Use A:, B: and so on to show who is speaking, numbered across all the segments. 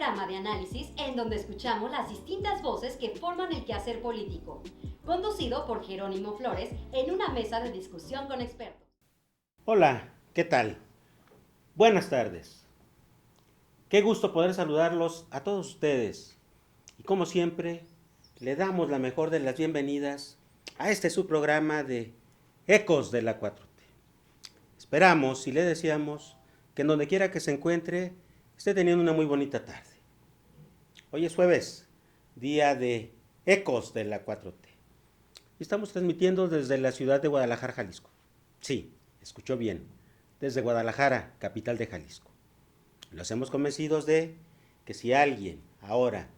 A: programa de análisis en donde escuchamos las distintas voces que forman el quehacer político, conducido por Jerónimo Flores en una mesa de discusión con expertos.
B: Hola, ¿qué tal? Buenas tardes. Qué gusto poder saludarlos a todos ustedes. Y como siempre, le damos la mejor de las bienvenidas a este su programa de Ecos de la 4T. Esperamos y le deseamos que en donde quiera que se encuentre esté teniendo una muy bonita tarde. Hoy es jueves, día de Ecos de la 4T. Y estamos transmitiendo desde la ciudad de Guadalajara, Jalisco. Sí, escuchó bien, desde Guadalajara, capital de Jalisco. Lo hacemos convencidos de que si alguien ahora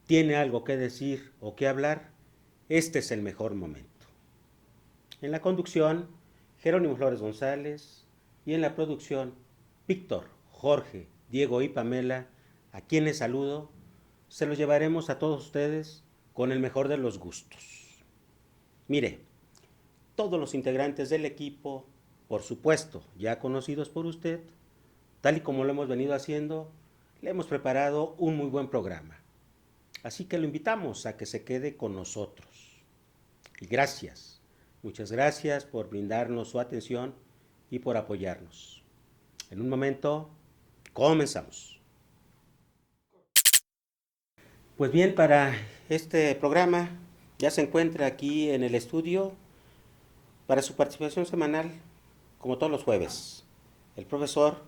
B: tiene algo que decir o que hablar, este es el mejor momento. En la conducción, Jerónimo Flores González, y en la producción, Víctor, Jorge, Diego y Pamela, a quienes saludo, se los llevaremos a todos ustedes con el mejor de los gustos. Mire, todos los integrantes del equipo, por supuesto, ya conocidos por usted, tal y como lo hemos venido haciendo, le hemos preparado un muy buen programa. Así que lo invitamos a que se quede con nosotros. Y gracias, muchas gracias por brindarnos su atención y por apoyarnos. En un momento, comenzamos. Pues bien, para este programa ya se encuentra aquí en el estudio para su participación semanal, como todos los jueves, el profesor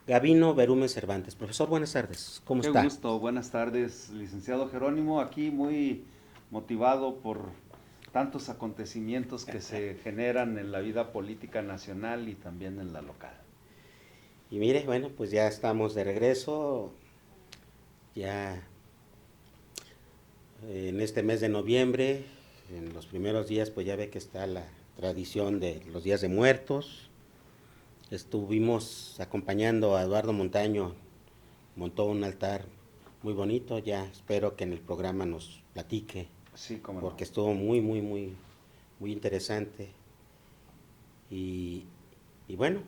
B: Gabino Berumen Cervantes. Profesor, buenas tardes. ¿Cómo
C: Qué
B: está?
C: gusto, buenas tardes, licenciado Jerónimo, aquí muy motivado por tantos acontecimientos que se generan en la vida política nacional y también en la local.
B: Y mire, bueno, pues ya estamos de regreso, ya en este mes de noviembre, en los primeros días, pues ya ve que está la tradición de los días de muertos. Estuvimos acompañando a Eduardo Montaño, montó un altar muy bonito, ya espero que en el programa nos platique,
C: Sí, cómo no.
B: porque estuvo muy interesante. Y, y bueno,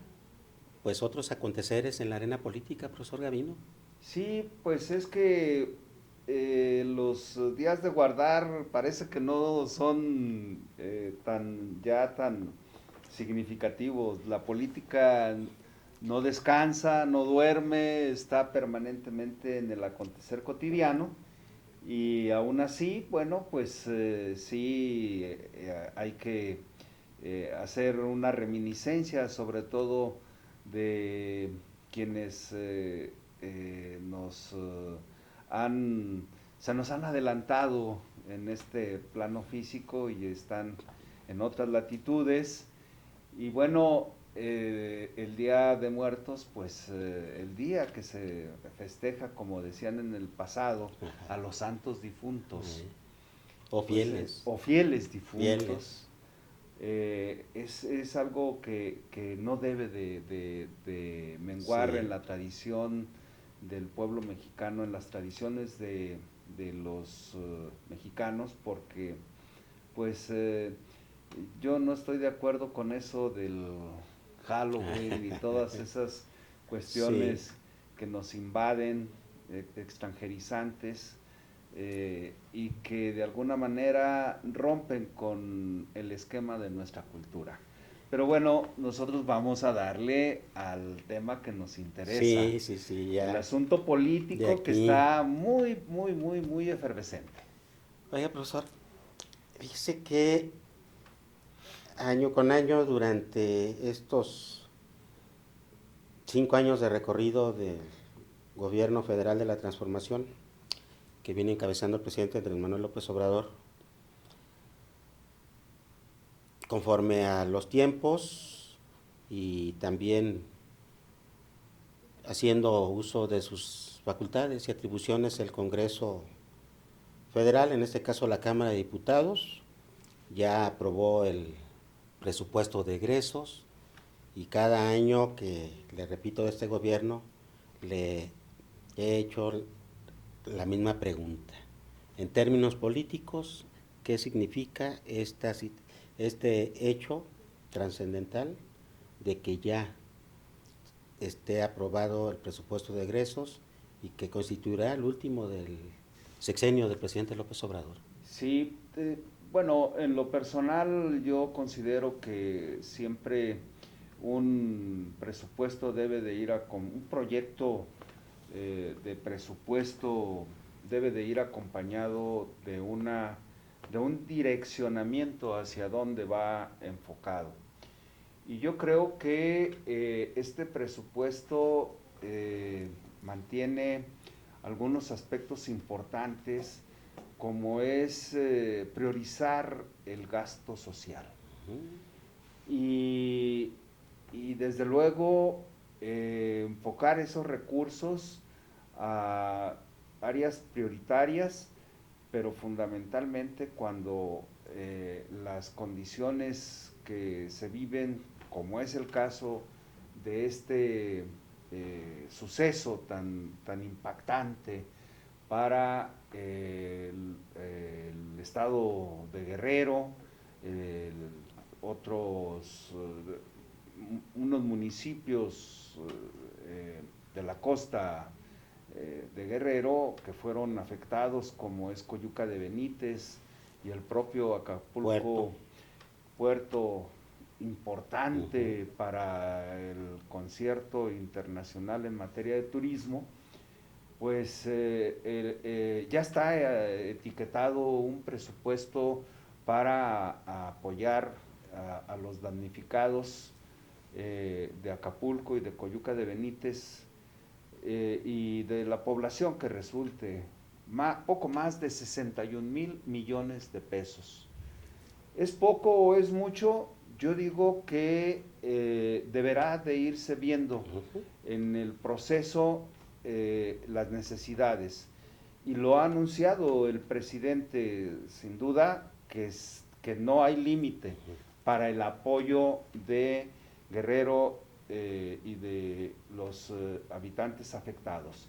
B: pues otros aconteceres en la arena política, profesor Gavino.
C: Sí, pues es que los días de guardar parece que no son tan significativos. La política no descansa, no duerme, está permanentemente en el acontecer cotidiano y aún así, bueno, pues sí hay que hacer una reminiscencia sobre todo de quienes nos han, se nos han adelantado en este plano físico y están en otras latitudes. Y bueno, el Día de Muertos, pues el día que se festeja, como decían en el pasado, a los santos difuntos.
B: O
C: Pues,
B: fieles.
C: o fieles difuntos.
B: Fieles.
C: Es algo que no debe de menguar
B: Sí.
C: en la tradición del pueblo mexicano, en las tradiciones de los mexicanos, porque pues yo no estoy de acuerdo con eso del Halloween y todas esas cuestiones
B: Sí.
C: que nos invaden, extranjerizantes, y que de alguna manera rompen con el esquema de nuestra cultura. Pero bueno, nosotros vamos a darle al tema que nos interesa,
B: Sí,
C: el
B: ya.
C: asunto
B: De
C: político que
B: aquí.
C: está muy efervescente.
B: Oiga, profesor, fíjese que año con año, durante estos 5 años de recorrido del gobierno federal de la transformación que viene encabezando el presidente Andrés Manuel López Obrador, conforme a los tiempos y también haciendo uso de sus facultades y atribuciones, el Congreso Federal, en este caso la Cámara de Diputados, ya aprobó el presupuesto de egresos y cada año que, le repito, de este gobierno, le he hecho la misma pregunta. En términos políticos, ¿qué significa este hecho trascendental de que ya esté aprobado el presupuesto de egresos y que constituirá el último del sexenio del presidente López Obrador.
C: Sí, bueno, en lo personal yo considero que siempre un presupuesto debe de ir un proyecto de presupuesto debe de ir acompañado de un direccionamiento hacia dónde va enfocado. Y yo creo que este presupuesto mantiene algunos aspectos importantes, como es priorizar el gasto social. Y desde luego enfocar esos recursos a áreas prioritarias, pero fundamentalmente cuando las condiciones que se viven, como es el caso de este suceso tan impactante para el estado de Guerrero, unos municipios de la costa de Guerrero que fueron afectados, como es Coyuca de Benítez y el propio Acapulco, puerto importante para el concierto internacional en materia de turismo. Pues ya está etiquetado un presupuesto para apoyar a los damnificados de Acapulco y de Coyuca de Benítez y de la población que resulte, poco más de 61,000 millones de pesos. ¿Es poco o es mucho? Yo digo que deberá de irse viendo en el proceso las necesidades, y lo ha anunciado el presidente, sin duda, que no hay límite para el apoyo de Guerrero y de los habitantes afectados.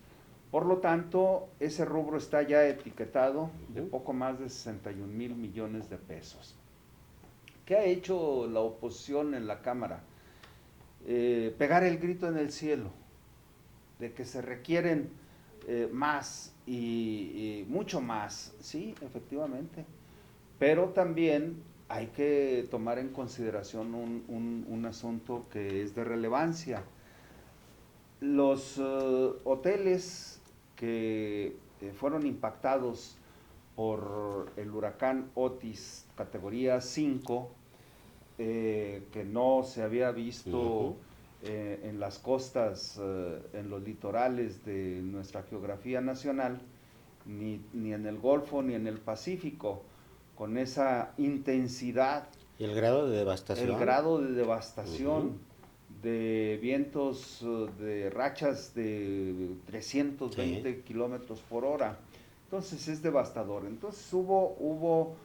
C: Por lo tanto, ese rubro está ya etiquetado de poco más de 61,000 millones de pesos. ¿Qué ha hecho la oposición en la Cámara? Pegar el grito en el cielo de que se requieren más y mucho más, sí, efectivamente, pero también hay que tomar en consideración un asunto que es de relevancia. Los hoteles que fueron impactados por el huracán Otis categoría 5, que no se había visto en las costas, en los litorales de nuestra geografía nacional, ni en el Golfo ni en el Pacífico, con esa intensidad.
B: ¿Y el grado de devastación?
C: El grado de devastación, de vientos, de rachas de 320 kilómetros por hora. Entonces es devastador. Entonces hubo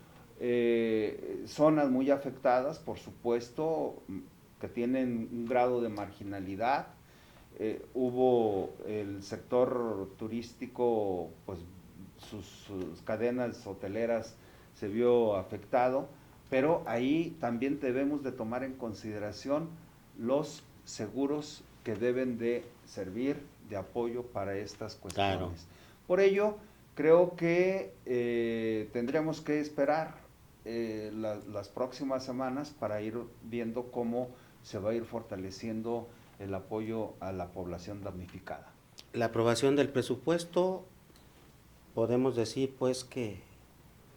C: zonas muy afectadas, por supuesto, que tienen un grado de marginalidad. Hubo el sector turístico, pues sus cadenas hoteleras se vio afectado, pero ahí también debemos de tomar en consideración los seguros que deben de servir de apoyo para estas cuestiones. Claro. Por ello, creo que tendremos que esperar las próximas semanas para ir viendo cómo se va a ir fortaleciendo el apoyo a la población damnificada.
B: La aprobación del presupuesto, podemos decir pues que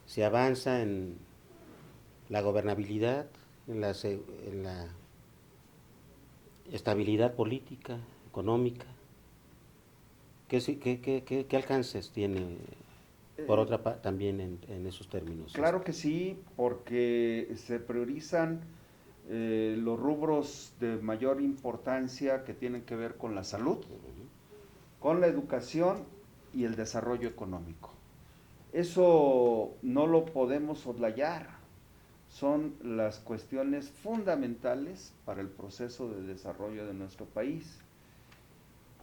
B: se avanza en la gobernabilidad, en la estabilidad política, económica. ¿Qué alcances tiene por otra parte también en esos términos?
C: Claro que sí, porque se priorizan los rubros de mayor importancia que tienen que ver con la salud, con la educación y el desarrollo económico. Eso no lo podemos soslayar, son las cuestiones fundamentales para el proceso de desarrollo de nuestro país.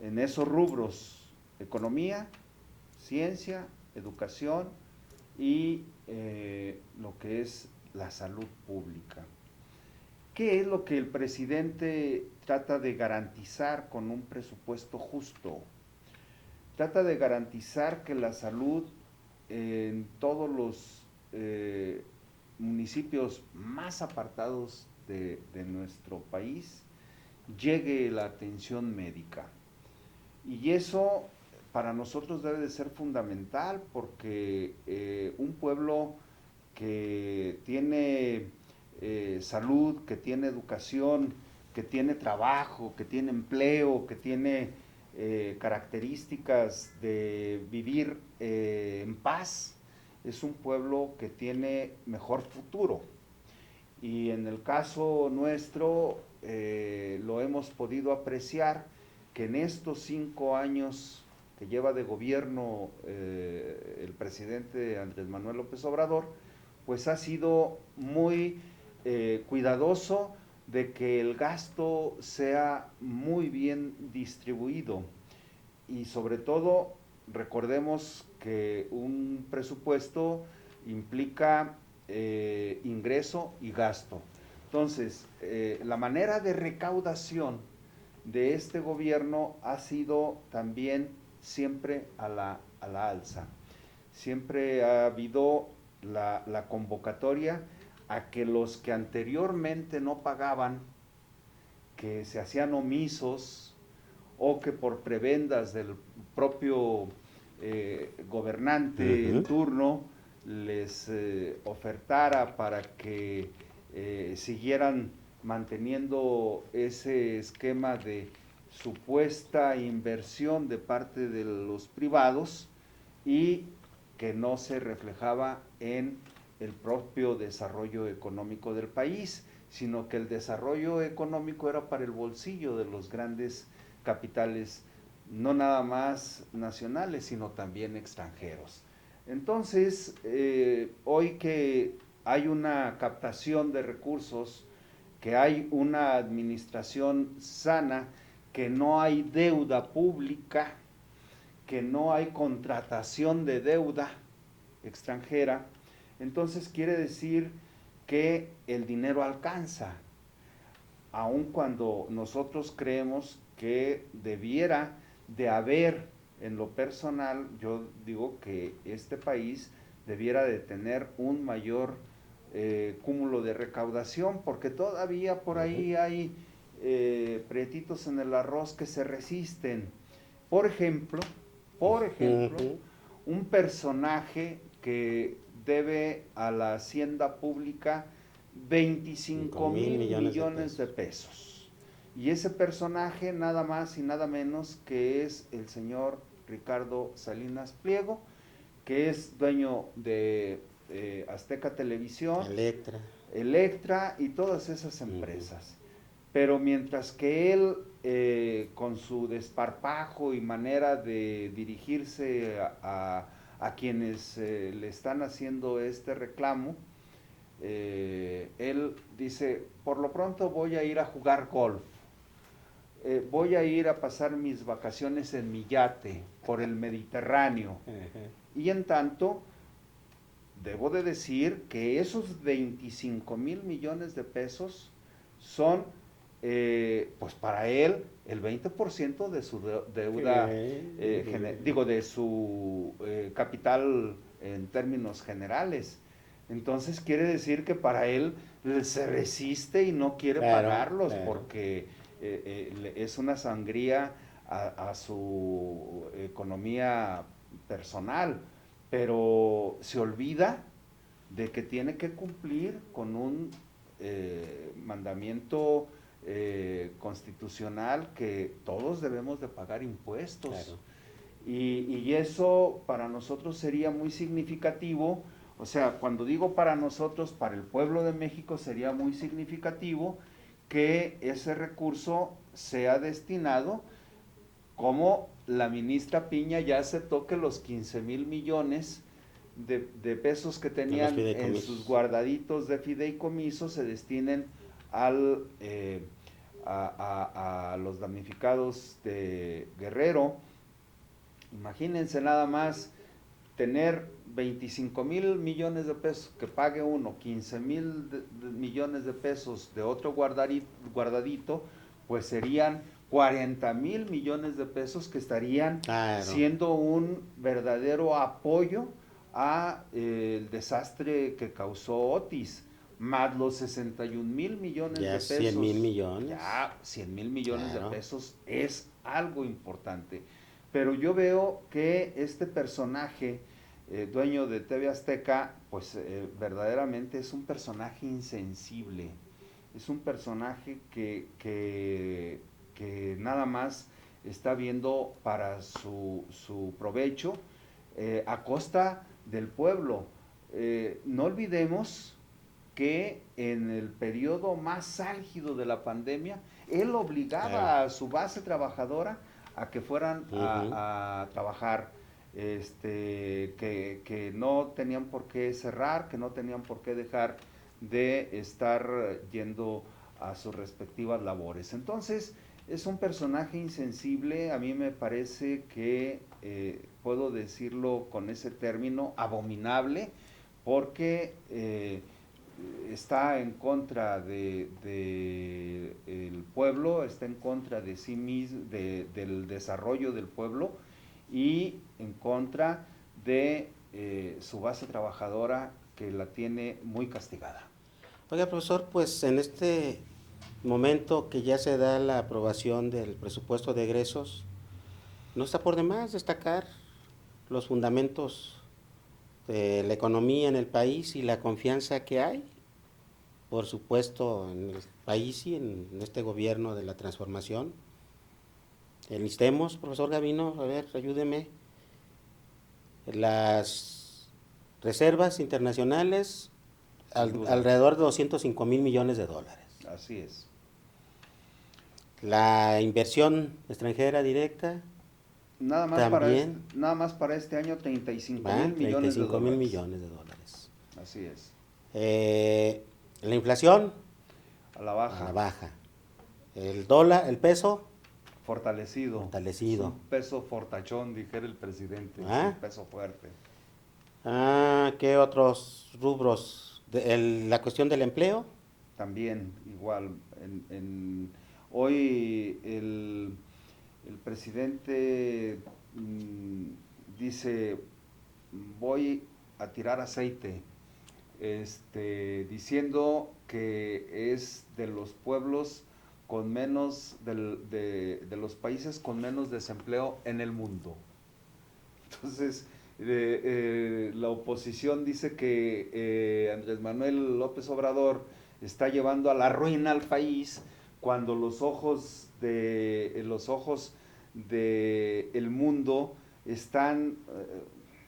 C: En esos rubros, economía, ciencia, educación y lo que es la salud pública. ¿Qué es lo que el presidente trata de garantizar con un presupuesto justo? trata de garantizar que la salud en todos los municipios más apartados de nuestro país llegue la atención médica. Y eso para nosotros debe de ser fundamental, porque un pueblo que tiene salud, que tiene educación, que tiene trabajo, que tiene empleo, que tiene características de vivir en paz, es un pueblo que tiene mejor futuro. Y en el caso nuestro lo hemos podido apreciar, que en estos 5 años que lleva de gobierno el presidente Andrés Manuel López Obrador, pues ha sido muy cuidadoso de que el gasto sea muy bien distribuido. Y sobre todo, recordemos que un presupuesto implica ingreso y gasto. Entonces, la manera de recaudación de este gobierno ha sido también siempre a la alza. Siempre ha habido la convocatoria a que los que anteriormente no pagaban, que se hacían omisos o que por prebendas del propio gobernante en turno les ofertara para que siguieran manteniendo ese esquema de supuesta inversión de parte de los privados y que no se reflejaba en el propio desarrollo económico del país, sino que el desarrollo económico era para el bolsillo de los grandes capitales, no nada más nacionales, sino también extranjeros. Entonces, hoy que hay una captación de recursos, que hay una administración sana, que no hay deuda pública, que no hay contratación de deuda extranjera, entonces quiere decir que el dinero alcanza, aun cuando nosotros creemos que debiera de haber, en lo personal, yo digo que este país debiera de tener un mayor cúmulo de recaudación, porque todavía por ahí hay prietitos en el arroz que se resisten. Por ejemplo, un personaje que debe a la hacienda pública 25,000 millones de pesos. Y ese personaje nada más y nada menos que es el señor Ricardo Salinas Pliego, que es dueño de Azteca Televisión, Electra y todas esas empresas. Pero mientras que él, con su desparpajo y manera de dirigirse a quienes le están haciendo este reclamo, él dice, por lo pronto voy a ir a jugar golf, voy a ir a pasar mis vacaciones en mi yate por el Mediterráneo. Y en tanto, debo de decir que esos 25,000 millones de pesos son, pues para él, el 20% de su deuda, de su capital en términos generales. Entonces quiere decir que para él se resiste y no quiere pagarlos, porque es una sangría a su economía personal, pero se olvida de que tiene que cumplir con un mandamiento constitucional, que todos debemos de pagar impuestos. Y eso para nosotros sería muy significativo. O sea, cuando digo para nosotros, para el pueblo de México sería muy significativo que ese recurso sea destinado, como la ministra Piña ya aceptó, que los 15,000 millones de pesos que tenían en sus guardaditos de fideicomiso se destinen a los damnificados de Guerrero. Imagínense nada más tener 25,000 millones de pesos que pague uno, 15,000 millones de pesos de otro guardadito, pues serían 40,000 millones de pesos que estarían
B: Claro.
C: siendo un verdadero apoyo a el desastre que causó Otis, más los 61,000 millones
B: Ya
C: de pesos.
B: 100,000 millones.
C: Ya 100,000 millones
B: Claro.
C: de pesos es algo importante. Pero yo veo que este personaje, dueño de TV Azteca, pues verdaderamente es un personaje insensible. Es un personaje que nada más está viendo para su provecho a costa del pueblo. No olvidemos que en el periodo más álgido de la pandemia, él obligaba
B: Claro.
C: a su base trabajadora a que fueran a trabajar, que no tenían por qué cerrar, que no tenían por qué dejar de estar yendo a sus respectivas labores. Entonces, es un personaje insensible, a mí me parece que, puedo decirlo con ese término, abominable, porque está en contra de el pueblo, está en contra de sí mismo, del desarrollo del pueblo y en contra de su base trabajadora que la tiene muy castigada.
B: Oiga, profesor, pues en este momento que ya se da la aprobación del presupuesto de egresos, no está por demás destacar los fundamentos de la economía en el país y la confianza que hay, por supuesto, en el país y en este gobierno de la transformación. Enlistemos, profesor Gavino, a ver, ayúdeme. Las reservas internacionales, alrededor de 205,000 millones de dólares.
C: Así es.
B: La inversión extranjera directa,
C: Nada más
B: también,
C: para este año 35
B: va,
C: mil millones de
B: 35,000
C: dólares.
B: millones de dólares.
C: Así es.
B: La inflación,
C: A la
B: a
C: baja.
B: la baja. El dólar, el peso,
C: Fortalecido.
B: fortalecido.
C: Es un peso fortachón, dijera el presidente.
B: Ah.
C: Es un peso fuerte.
B: ¿Qué otros rubros? La cuestión del empleo.
C: También, igual. Hoy el presidente dice, voy a tirar aceite, diciendo que es de los pueblos con menos, de los países con menos desempleo en el mundo. Entonces, la oposición dice que Andrés Manuel López Obrador está llevando a la ruina al país cuando los ojos de el mundo están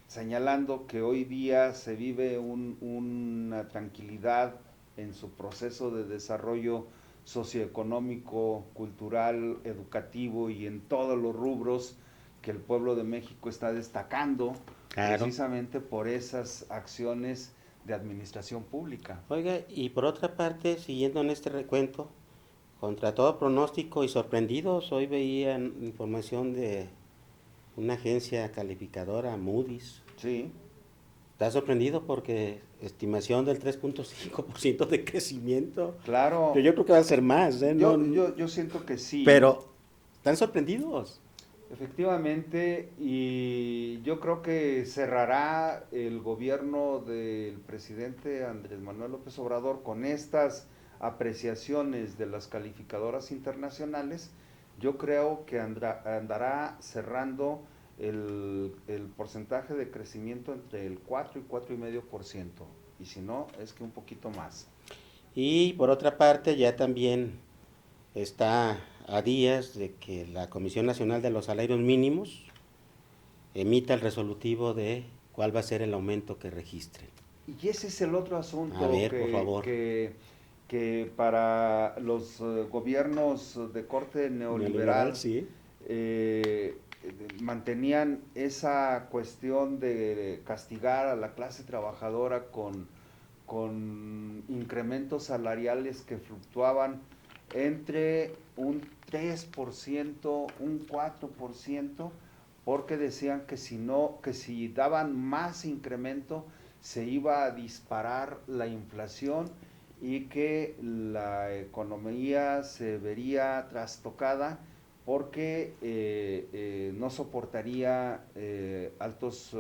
C: señalando que hoy día se vive una tranquilidad en su proceso de desarrollo socioeconómico, cultural, educativo y en todos los rubros, que el pueblo de México está destacando, claro, precisamente por esas acciones de administración pública.
B: Oiga, y por otra parte, siguiendo en este recuento, contra todo pronóstico y sorprendidos, hoy veía información de una agencia calificadora, Moody's.
C: Sí.
B: ¿Estás sorprendido porque estimación del 3.5% de crecimiento?
C: Claro.
B: Yo creo que va a ser más, ¿eh?
C: Yo siento que sí.
B: Pero, ¿están sorprendidos?
C: Efectivamente, y yo creo que cerrará el gobierno del presidente Andrés Manuel López Obrador con estas apreciaciones de las calificadoras internacionales. Yo creo que andará cerrando el porcentaje de crecimiento entre el 4 y 4,5%, y si no, es que un poquito más.
B: Y por otra parte, ya también está a días de que la Comisión Nacional de los Salarios Mínimos emita el resolutivo de cuál va a ser el aumento que registren.
C: Y ese es el otro asunto.
B: A ver, por favor.
C: Que para los gobiernos de corte neoliberal,
B: sí,
C: mantenían esa cuestión de castigar a la clase trabajadora con incrementos salariales que fluctuaban entre un 3%, un 4%, porque decían que si daban más incremento se iba a disparar la inflación y que la economía se vería trastocada porque no soportaría altos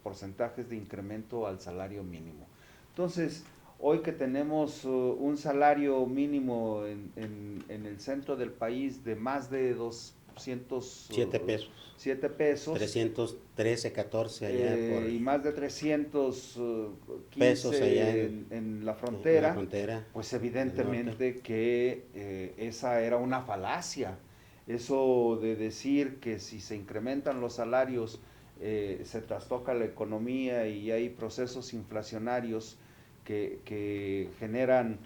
C: porcentajes de incremento al salario mínimo. Entonces, hoy que tenemos un salario mínimo en el centro del país de más de
B: 7 pesos.
C: 7 pesos,
B: 313, 14 allá
C: y más de 315
B: pesos allá
C: en la frontera,
B: frontera,
C: pues evidentemente que esa era una falacia. Eso de decir que si se incrementan los salarios se trastoca la economía y hay procesos inflacionarios que generan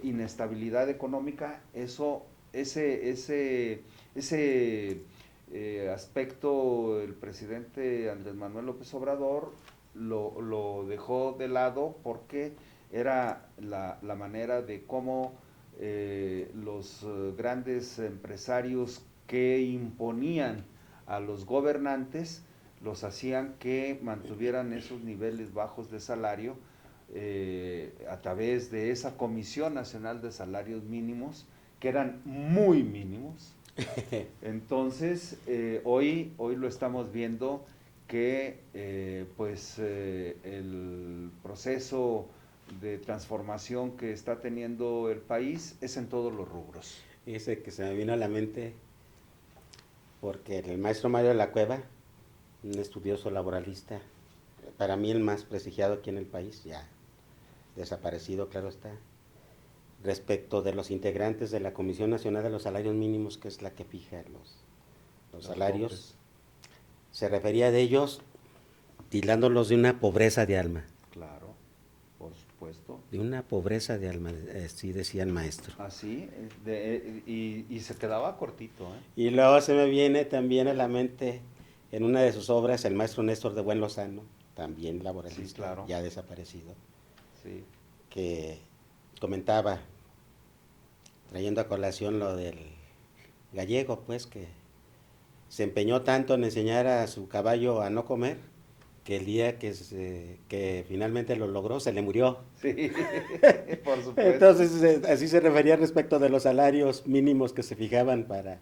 C: inestabilidad económica, ese aspecto el presidente Andrés Manuel López Obrador lo dejó de lado porque era la manera de cómo los grandes empresarios que imponían a los gobernantes los hacían que mantuvieran esos niveles bajos de salario a través de esa Comisión Nacional de Salarios Mínimos, que eran muy mínimos. Entonces, hoy lo estamos viendo que el proceso de transformación que está teniendo el país es en todos los rubros.
B: Dice que se me vino a la mente porque el maestro Mario de la Cueva, un estudioso laboralista, para mí el más prestigiado aquí en el país, ya desaparecido, claro está, respecto de los integrantes de la Comisión Nacional de los Salarios Mínimos, que es la que fija los salarios, pobres. Se refería de ellos tildándolos de una pobreza de alma.
C: Claro, por supuesto.
B: De una pobreza de alma, así decía el maestro.
C: Así, y se quedaba cortito.
B: Y luego se me viene también a la mente, en una de sus obras, el maestro Néstor de Buen Lozano, también laboralista, sí, claro, ya desaparecido, sí, que comentaba, trayendo a colación lo del gallego, pues, que se empeñó tanto en enseñar a su caballo a no comer, que el día que finalmente lo logró, se le murió.
C: Sí, por supuesto.
B: Entonces, así se refería respecto de los salarios mínimos que se fijaban para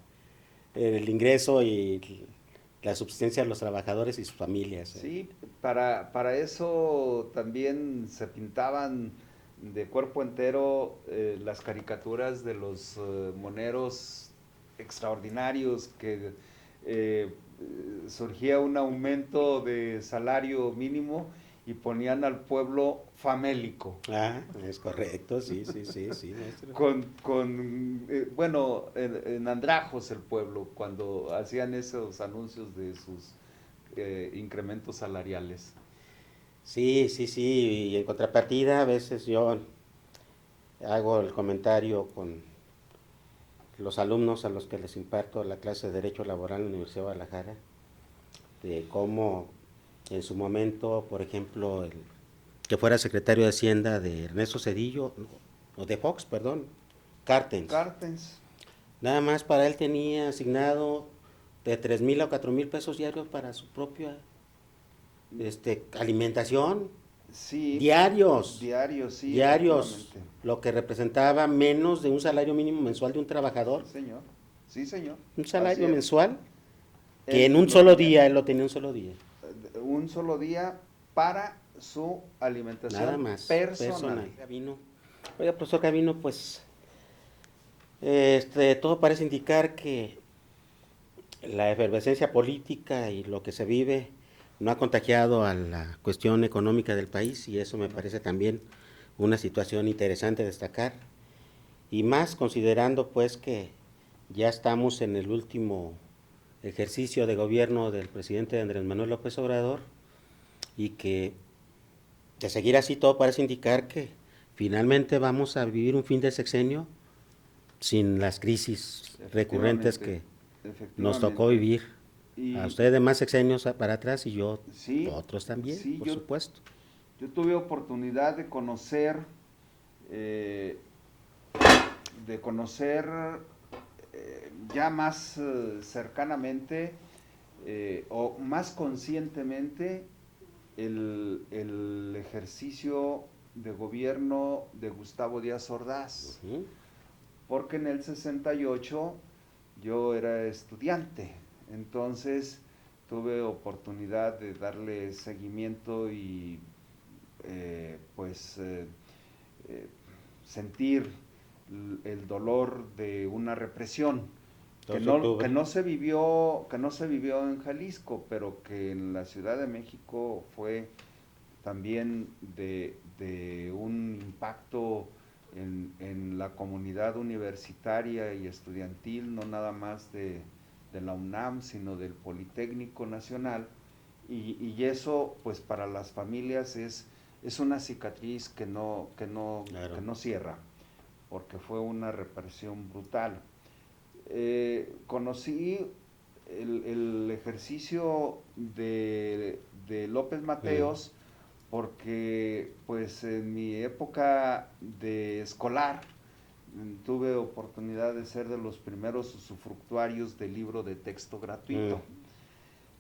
B: el ingreso y la subsistencia de los trabajadores y sus familias.
C: Sí, para eso también se pintaban de cuerpo entero las caricaturas de los moneros extraordinarios que surgía un aumento de salario mínimo y ponían al pueblo famélico.
B: Ah, es correcto, sí, maestro.
C: Bueno, en andrajos el pueblo, cuando hacían esos anuncios de sus incrementos salariales.
B: Sí, y en contrapartida a veces yo hago el comentario con los alumnos a los que les imparto la clase de Derecho Laboral en la Universidad de Guadalajara, de cómo en su momento, por ejemplo, el que fuera secretario de Hacienda de Ernesto Zedillo, o de Fox, perdón, Cartens. Nada más para él tenía asignado de 3,000 a 4,000 pesos diarios para su propia alimentación.
C: Sí.
B: Diarios,
C: sí.
B: Diarios, lo que representaba menos de un salario mínimo mensual de un trabajador.
C: Sí, señor.
B: Un salario mensual que en un solo día, él lo tenía un solo día.
C: Un solo día para su alimentación.
B: Nada más,
C: personal.
B: Gavino. Oiga, profesor Gavino, pues todo parece indicar que la efervescencia política y lo que se vive no ha contagiado a la cuestión económica del país, y eso me parece también una situación interesante de destacar, y más considerando pues que ya estamos en el último ejercicio de gobierno del presidente Andrés Manuel López Obrador, y que de seguir así todo parece indicar que finalmente vamos a vivir un fin de sexenio sin las crisis recurrentes que nos tocó vivir. A ustedes de más sexenios para atrás y yo, sí, otros también, sí, por supuesto.
C: Yo tuve oportunidad de conocer ya más cercanamente o más conscientemente el ejercicio de gobierno de Gustavo Díaz Ordaz, porque en el 68 yo era estudiante, entonces tuve oportunidad de darle seguimiento y pues sentir el dolor de una represión que no se vivió en Jalisco, pero que en la Ciudad de México fue también de un impacto en la comunidad universitaria y estudiantil, no nada más de la UNAM, sino del Politécnico Nacional, y eso pues para las familias es una cicatriz que no
B: Claro.
C: que no cierra, porque fue una represión brutal. Conocí el ejercicio de López Mateos porque pues en mi época de escolar tuve oportunidad de ser de los primeros usufructuarios del libro de texto gratuito.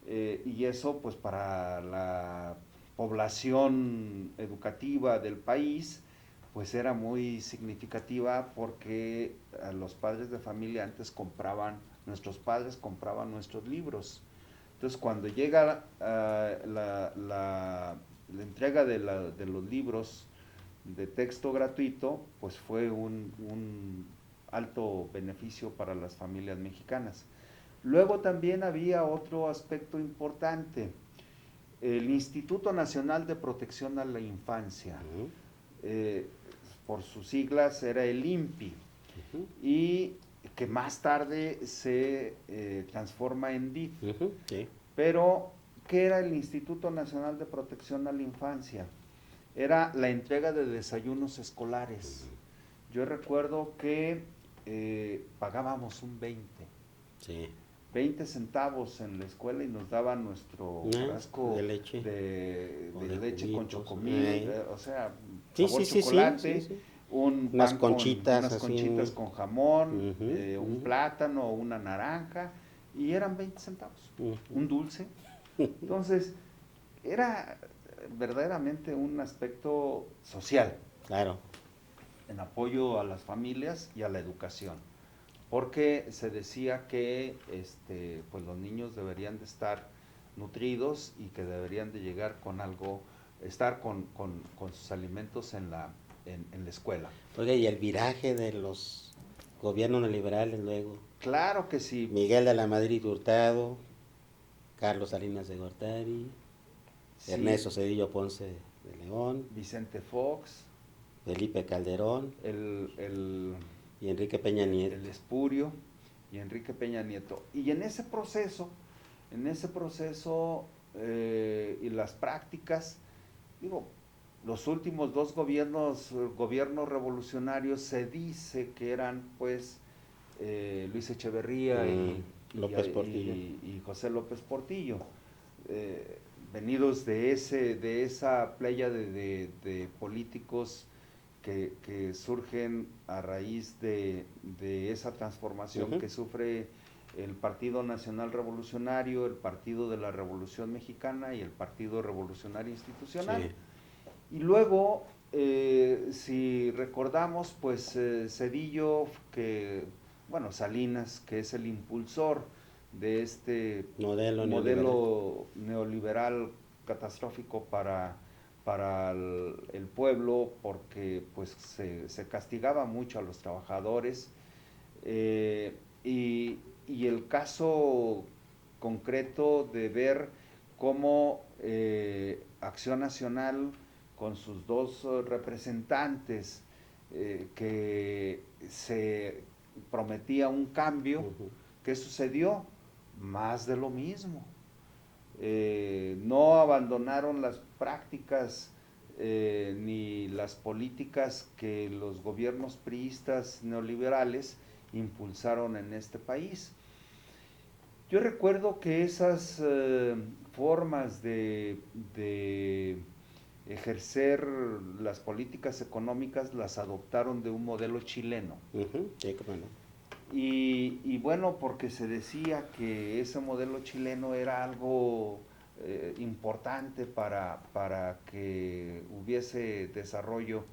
C: Y eso pues para la población educativa del país pues era muy significativa porque los padres de familia antes nuestros padres compraban nuestros libros. Entonces cuando llega la entrega de los libros de texto gratuito, pues fue un alto beneficio para las familias mexicanas. Luego también había otro aspecto importante, el Instituto Nacional de Protección a la Infancia, por sus siglas era el INPI, y que más tarde se transforma en DIF.
B: Sí.
C: Pero, ¿qué era el Instituto Nacional de Protección a la Infancia? Era la entrega de desayunos escolares. Yo recuerdo que pagábamos un 20 centavos en la escuela y nos daban nuestro frasco
B: de leche,
C: de leche con chocomil, o sea,
B: sí,
C: sabor
B: sí,
C: chocolate,
B: sí.
C: unas
B: Conchitas
C: con jamón, un plátano o una naranja, y eran 20 centavos, un dulce. Entonces, era verdaderamente un aspecto social.
B: Claro.
C: En apoyo a las familias y a la educación, porque se decía que pues los niños deberían de estar nutridos y que deberían de llegar con algo, estar con sus alimentos en la escuela.
B: Oye, y el viraje de los gobiernos neoliberales luego.
C: Claro que sí.
B: Miguel de la Madrid Hurtado, Carlos Salinas de Gortari, sí. Ernesto Zedillo Ponce de León,
C: Vicente Fox,
B: Felipe Calderón, y Enrique Peña Nieto.
C: El Espurio y Enrique Peña Nieto. Y en ese proceso y las prácticas, digo, los últimos dos gobiernos revolucionarios se dice que eran pues Luis Echeverría y José López Portillo, venidos de esa playa de políticos que surgen a raíz de esa transformación que sufre el Partido Nacional Revolucionario, el Partido de la Revolución Mexicana y el Partido Revolucionario Institucional. Sí. Y luego, si recordamos, pues Zedillo, Salinas, que es el impulsor de este modelo neoliberal catastrófico para el pueblo, porque pues se castigaba mucho a los trabajadores, y el caso concreto de ver cómo Acción Nacional con sus dos representantes que se prometía un cambio, ¿qué sucedió? Más de lo mismo. No abandonaron las prácticas ni las políticas que los gobiernos priistas neoliberales impulsaron en este país. Yo recuerdo que esas formas de ejercer las políticas económicas las adoptaron de un modelo chileno.
B: Sí, cómo no.
C: Y bueno, porque se decía que ese modelo chileno era algo importante para que hubiese desarrollo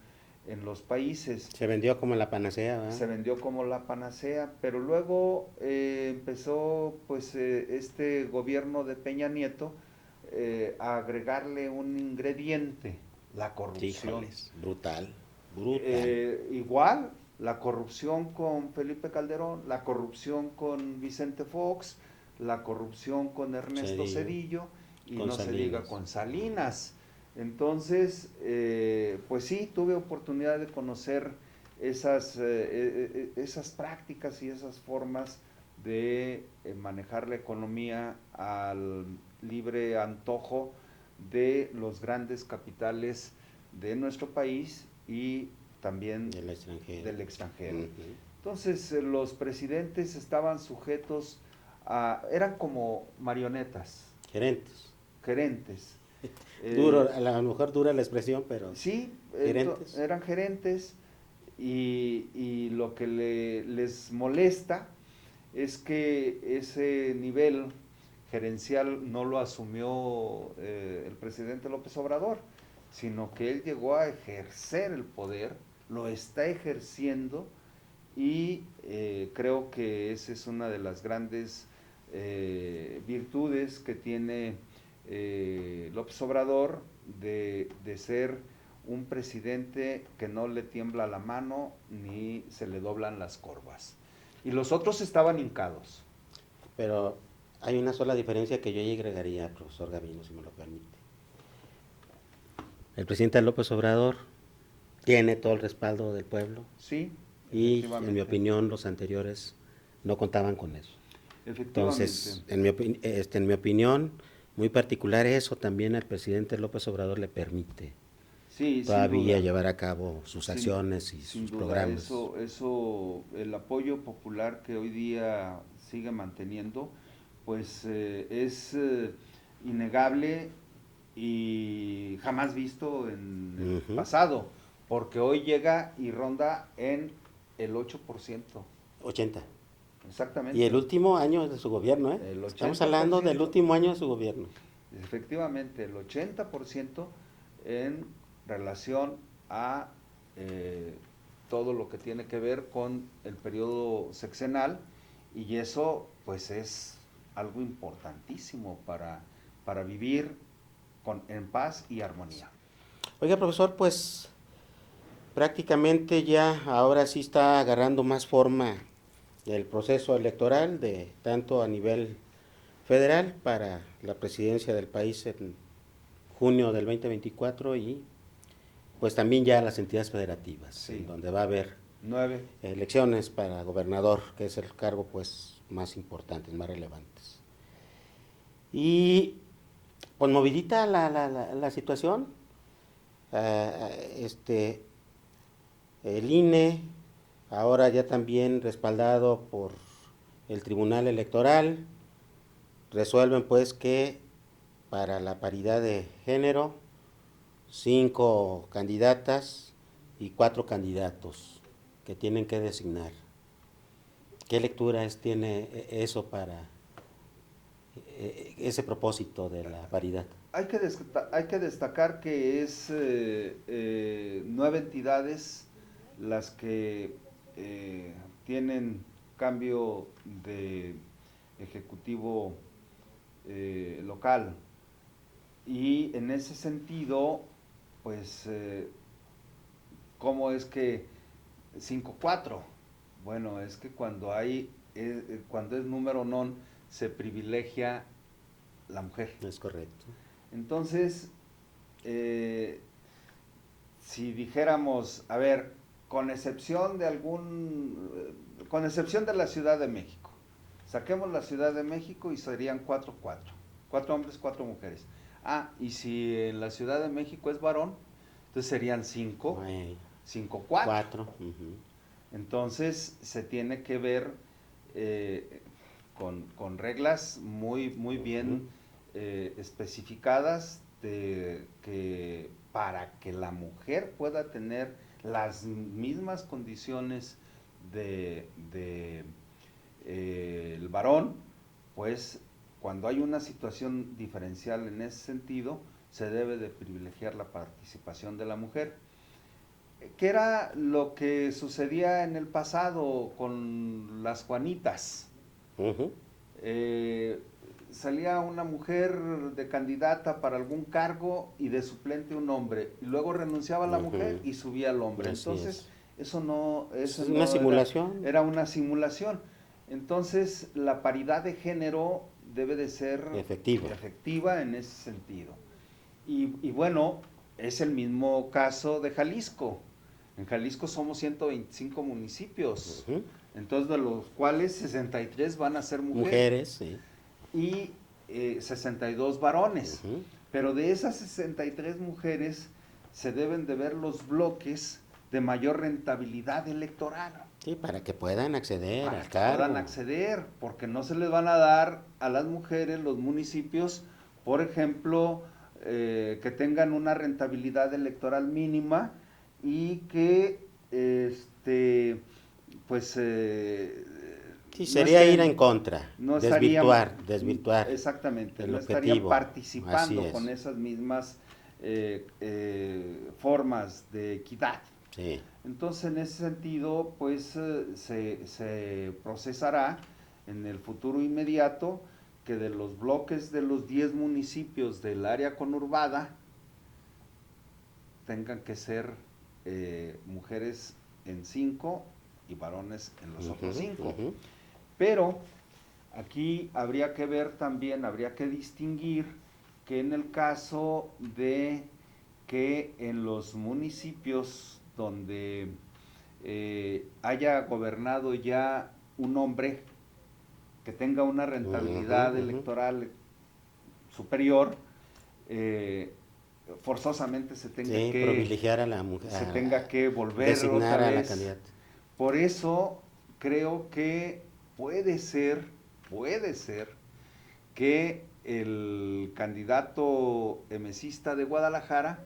C: en los países.
B: Se vendió como la panacea, ¿verdad?
C: Se vendió como la panacea, pero luego empezó pues este gobierno de Peña Nieto a agregarle un ingrediente, la corrupción.
B: Híjoles, brutal, brutal.
C: Igual, la corrupción con Felipe Calderón, la corrupción con Vicente Fox, la corrupción con Ernesto Zedillo y
B: con
C: no
B: Salinas.
C: se diga con Salinas. Entonces, pues sí, tuve oportunidad de conocer esas prácticas y esas formas de manejar la economía al libre antojo de los grandes capitales de nuestro país y también
B: del extranjero.
C: Uh-huh. Entonces, los presidentes estaban sujetos eran como marionetas. Gerentes.
B: Duro, a lo mejor dura la expresión, pero
C: sí,
B: gerentes.
C: Eran gerentes y lo que les molesta es que ese nivel gerencial no lo asumió el presidente López Obrador, sino que él llegó a ejercer el poder, lo está ejerciendo y creo que esa es una de las grandes virtudes que tiene López Obrador de ser un presidente que no le tiembla la mano ni se le doblan las corvas. Y los otros estaban hincados.
B: Pero hay una sola diferencia que yo ahí agregaría, profesor Gavino, si me lo permite. El presidente López Obrador tiene todo el respaldo del pueblo.
C: Sí.
B: Y en mi opinión los anteriores no contaban con eso. Entonces, en mi opinión muy particular, eso también al presidente López Obrador le permite todavía llevar a cabo sus acciones y sus programas.
C: Eso, el apoyo popular que hoy día sigue manteniendo, pues es innegable y jamás visto en el pasado, porque hoy llega y ronda en el 8%.
B: 80%.
C: Exactamente.
B: Y el último año de su gobierno, ¿eh? Estamos hablando del último año de su gobierno.
C: Efectivamente, el 80% en relación a todo lo que tiene que ver con el periodo sexenal, y eso pues es algo importantísimo para vivir en paz y armonía.
B: Oiga, profesor, pues prácticamente ya ahora sí está agarrando más forma el proceso electoral, de tanto a nivel federal para la presidencia del país en junio del 2024 y pues también ya las entidades federativas, sí, donde va a haber
C: 9
B: elecciones para gobernador, que es el cargo pues más importante, más relevantes. Y pues movidita la situación. El INE, ahora ya también respaldado por el Tribunal Electoral, resuelven pues que para la paridad de género, 5 candidatas y 4 candidatos que tienen que designar. ¿Qué lecturas tiene eso para ese propósito de la paridad?
C: Hay que destacar que es 9 entidades las que tienen cambio de ejecutivo local, y en ese sentido pues ¿cómo es que 5-4? Bueno, es que cuando cuando es número non se privilegia la mujer.
B: Es correcto.
C: Entonces, si dijéramos, a ver, con excepción de la Ciudad de México, saquemos la Ciudad de México y serían 4-4, 4 hombres, 4 mujeres. Ah, y si en la Ciudad de México es varón, entonces serían 5-4.
B: 4.
C: Entonces se tiene que ver con reglas muy bien especificadas, de que para que la mujer pueda tener las mismas condiciones de el varón, pues cuando hay una situación diferencial en ese sentido, se debe de privilegiar la participación de la mujer. que era lo que sucedía en el pasado con las Juanitas.
B: Ujú.
C: Salía una mujer de candidata para algún cargo y de suplente un hombre, y luego renunciaba la mujer
B: Ujú.
C: y subía el hombre.
B: Así
C: Entonces,
B: es.
C: eso
B: Es
C: no
B: una
C: era,
B: simulación.
C: era una simulación. Entonces, la paridad de género debe de ser
B: Efectiva.
C: efectiva en ese sentido. Y bueno, es el mismo caso de Jalisco. En Jalisco somos 125 municipios,
B: Ujú.
C: entonces de los cuales 63 van a ser mujeres
B: Mujeres, sí.
C: y 62 varones.
B: Ujú.
C: Pero de esas 63 mujeres se deben de ver los bloques de mayor rentabilidad electoral
B: Sí, para que puedan acceder
C: para
B: al
C: que
B: cargo.
C: puedan acceder, porque no se les van a dar a las mujeres los municipios, por ejemplo, que tengan una rentabilidad electoral mínima y que, pues,
B: Sí,
C: no
B: sería ir
C: estén,
B: en contra,
C: no estarían,
B: desvirtuar
C: exactamente,
B: el
C: no estarían
B: objetivo. Así
C: participando
B: es.
C: con esas mismas formas de equidad.
B: Sí.
C: Entonces, en ese sentido, pues se procesará en el futuro inmediato que de los bloques de los 10 municipios del área conurbada tengan que ser mujeres en 5 y varones en los otros 5.
B: Ujú.
C: Pero aquí habría que ver también, habría que distinguir que en el caso de que en los municipios donde haya gobernado ya un hombre que tenga una rentabilidad
B: Ujú.
C: electoral superior, forzosamente
B: Sí, privilegiar a la mujer,
C: se tenga que volver otra
B: designar a la
C: vez.
B: candidata.
C: Por eso creo que puede ser que el candidato emesista de Guadalajara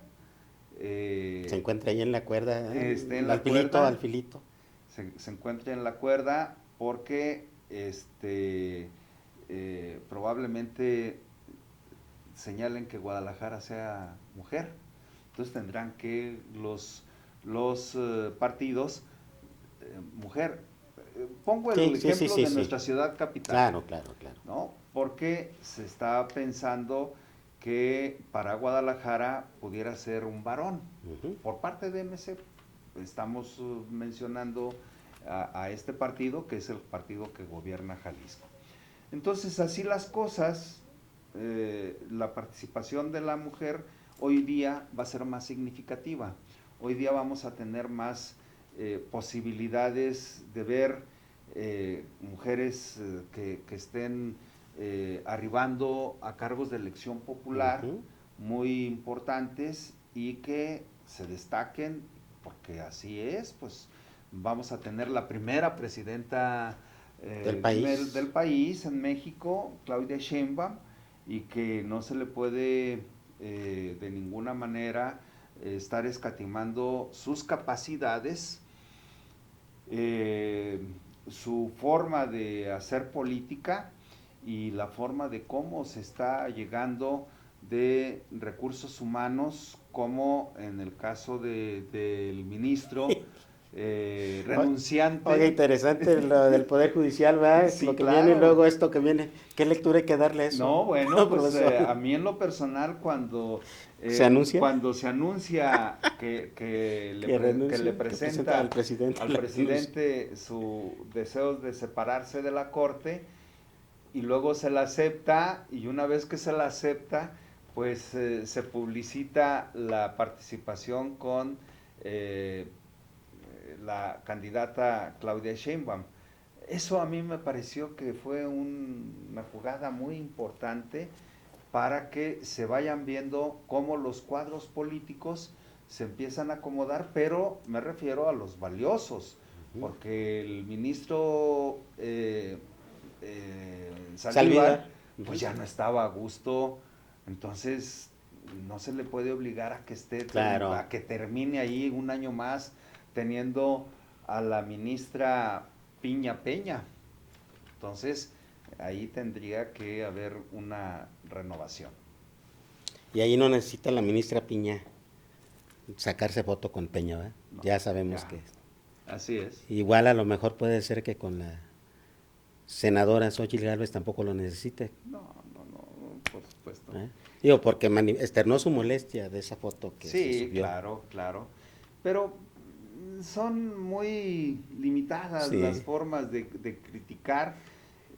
B: Se encuentra ahí en la cuerda,
C: esté en la
B: al filito,
C: cuerda,
B: al filito.
C: se encuentre en la cuerda porque probablemente señalen que Guadalajara sea mujer. Entonces tendrán que los partidos, mujer. Pongo el
B: Sí, sí, sí,
C: ejemplo
B: sí,
C: de
B: sí.
C: nuestra ciudad capital,
B: Claro, claro, claro.
C: ¿no? Porque se está pensando que para Guadalajara pudiera ser un varón.
B: Ujú.
C: Por parte de MC, estamos mencionando a este partido, que es el partido que gobierna Jalisco. Entonces, así las cosas, la participación de la mujer hoy día va a ser más significativa. Hoy día vamos a tener más posibilidades de ver mujeres que estén arribando a cargos de elección popular
B: Ujú.
C: muy importantes y que se destaquen, porque así es, pues vamos a tener la primera presidenta
B: Del país.
C: del país en México, Claudia Sheinbaum, y que no se le puede de ninguna manera estar escatimando sus capacidades, su forma de hacer política y la forma de cómo se está llegando de recursos humanos, como en el caso del ministro renunciante.
B: Oye, interesante lo del Poder Judicial, ¿verdad?
C: Sí,
B: Lo que viene y
C: claro.
B: luego esto que viene. ¿Qué lectura hay que darle a eso?
C: No, bueno, pues
B: profesor?
C: a mí en lo personal
B: ¿Se anuncia?
C: cuando se anuncia
B: Que
C: que
B: renuncie,
C: le
B: que presenta al presidente
C: al
B: la renuncia.
C: presidente su deseo de separarse de la corte y luego se la acepta, y una vez que se la acepta, pues se publicita la participación con la candidata Claudia Sheinbaum. Eso a mí me pareció que fue una jugada muy importante para que se vayan viendo cómo los cuadros políticos se empiezan a acomodar, pero me refiero a los valiosos, porque el ministro Saldívar, pues ya no estaba a gusto, entonces no se le puede obligar a que
B: Claro.
C: a que termine ahí un año más teniendo a la ministra Piña Peña. Entonces, ahí tendría que haber una renovación.
B: Y ahí no necesita la ministra Piña. sacarse foto con Peña, ¿verdad?
C: No,
B: Ya sabemos
C: ya.
B: que
C: Así es.
B: igual a lo mejor puede ser que con la senadora Xóchitl Gálvez tampoco lo necesite,
C: No, no, no, por supuesto.
B: ¿eh? Digo, porque externó su molestia de esa foto que se
C: Sí,
B: subió.
C: claro, claro. Pero son muy limitadas las
B: Sí.
C: formas de criticar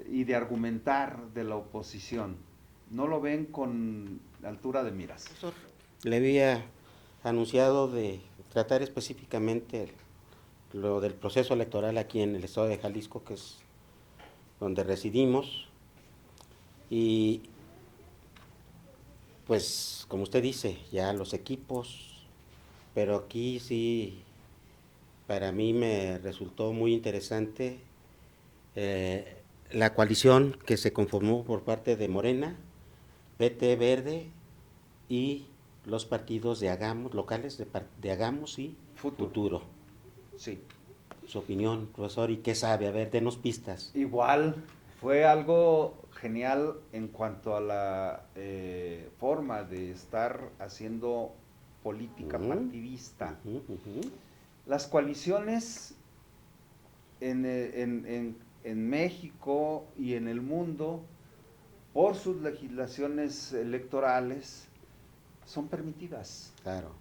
C: y de argumentar de la oposición. No lo ven con altura de miras.
B: Le había anunciado de tratar específicamente lo del proceso electoral aquí en el estado de Jalisco, que es donde residimos, y pues como usted dice, ya los equipos, pero aquí sí, para mí me resultó muy interesante la coalición que se conformó por parte de Morena, PT Verde y los partidos de Hagamos, locales de Hagamos y Futuro.
C: Sí.
B: Su opinión, profesor, ¿y qué sabe? A ver, denos pistas.
C: Igual, fue algo genial en cuanto a la forma de estar haciendo política partidista. Las coaliciones en México y en el mundo, por sus legislaciones electorales, son permitidas.
B: Claro.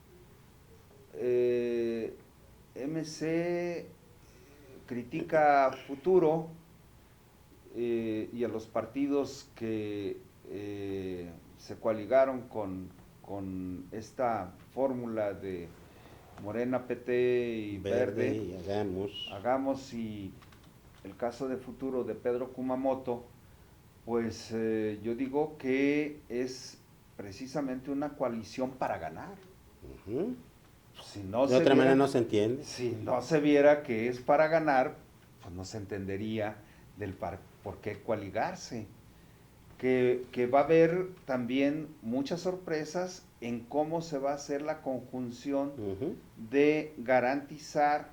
C: MC critica a Futuro y a los partidos que se coaligaron con esta fórmula de Morena, PT y Verde.
B: Y
C: Hagamos, y el caso de Futuro de Pedro Kumamoto, pues yo digo que es precisamente una coalición para ganar. Si no
B: de otra manera no se entiende.
C: Si no se viera que es para ganar, pues no se entendería por qué coaligarse. Que va a haber también muchas sorpresas en cómo se va a hacer la conjunción de garantizar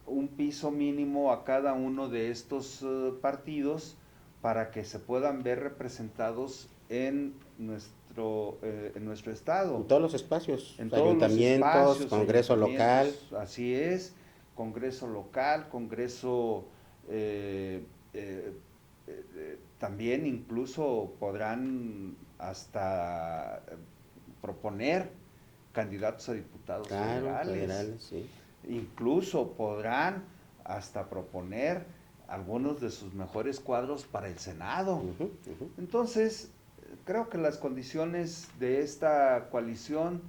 C: un piso mínimo a cada uno de estos partidos para que se puedan ver representados en nuestro estado.
B: En todos los espacios,
C: En todos
B: ayuntamientos,
C: los espacios,
B: Congreso local.
C: Así es, Congreso local, Congreso también incluso podrán hasta proponer candidatos a diputados federales.
B: Sí.
C: Incluso podrán hasta proponer algunos de sus mejores cuadros para el Senado. Entonces, creo que las condiciones de esta coalición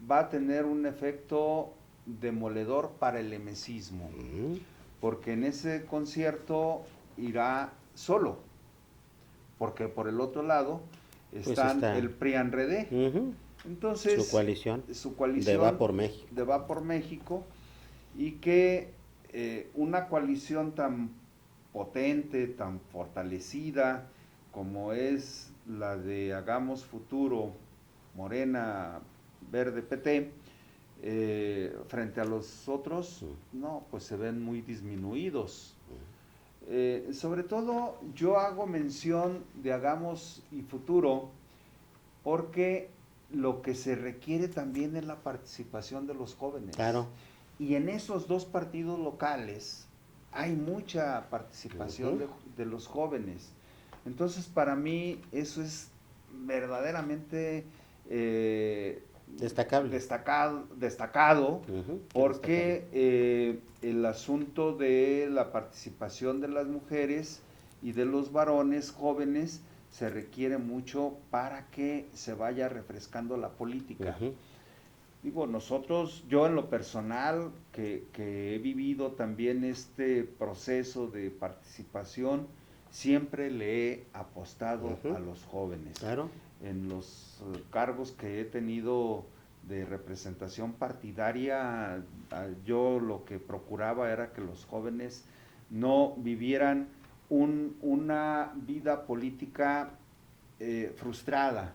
C: va a tener un efecto demoledor para el emesismo, porque en ese concierto irá solo, porque por el otro lado están el PRIAN-RD. Entonces, su coalición
B: de Va
C: por México, y que una coalición tan potente, tan fortalecida como es la de Hagamos Futuro, Morena, Verde, PT, frente a los otros, no, pues se ven muy disminuidos. Sobre todo yo hago mención de Hagamos y Futuro porque lo que se requiere también es la participación de los jóvenes.
B: Claro.
C: Y en esos dos partidos locales hay mucha participación de los jóvenes. Entonces, para mí, eso es verdaderamente destacado porque el asunto de la participación de las mujeres y de los varones jóvenes se requiere mucho para que se vaya refrescando la política. Digo, yo en lo personal, que he vivido también este proceso de participación, siempre le he apostado a los jóvenes.
B: Claro.
C: En los cargos que he tenido de representación partidaria, yo lo que procuraba era que los jóvenes no vivieran una vida política frustrada,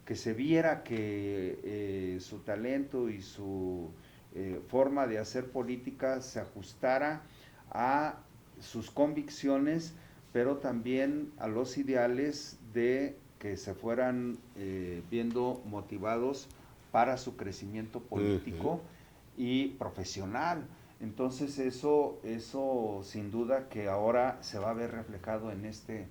C: que se viera que su talento y su forma de hacer política se ajustara a sus convicciones, pero también a los ideales de que se fueran viendo motivados para su crecimiento político y profesional. Entonces eso sin duda que ahora se va a ver reflejado en este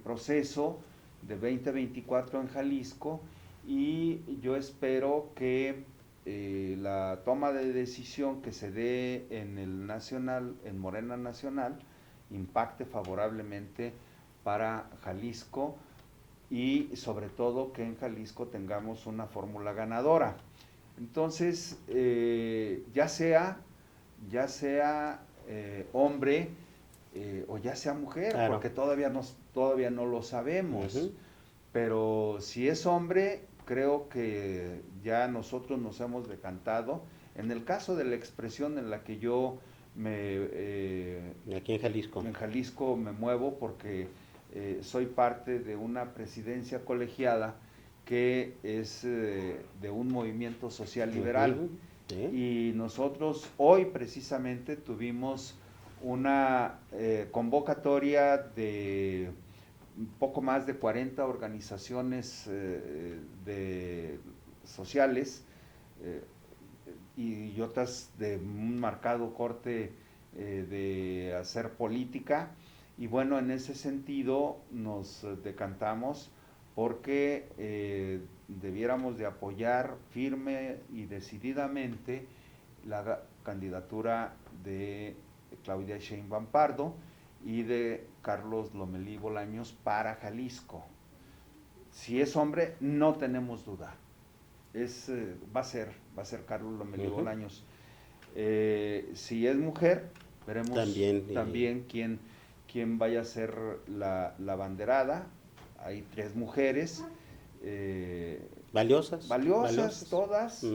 C: proceso de 2024 en Jalisco, y yo espero que la toma de decisión que se dé en el nacional, en Morena Nacional, impacte favorablemente para Jalisco, y sobre todo que en Jalisco tengamos una fórmula ganadora. Entonces, ya sea hombre o ya sea mujer,
B: claro,
C: porque todavía no lo sabemos, pero si es hombre, creo que ya nosotros nos hemos decantado. En el caso de la expresión en la que yo
B: aquí en
C: Jalisco me muevo, porque soy parte de una presidencia colegiada que es de un movimiento social liberal. Y nosotros hoy precisamente tuvimos una convocatoria de poco más de 40 organizaciones sociales y otras de un marcado corte de hacer política. Y bueno, en ese sentido nos decantamos porque debiéramos de apoyar firme y decididamente la candidatura de Claudia Sheinbaum Pardo y de Carlos Lomelí Bolaños para Jalisco. Si es hombre, no tenemos duda. Va a ser Carlos Lomelí Bolaños. Si es mujer, veremos también quién vaya a ser la banderada. Hay 3 mujeres.
B: Valiosas
C: todas,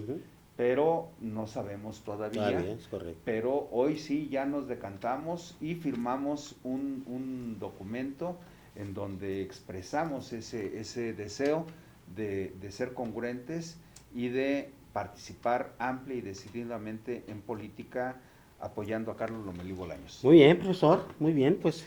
C: pero no sabemos todavía.
B: Es correcto.
C: Pero hoy sí ya nos decantamos y firmamos un documento en donde expresamos ese deseo de ser congruentes y de participar amplia y decididamente en política, apoyando a Carlos Lomelí Bolaños.
B: Muy bien, profesor, muy bien, pues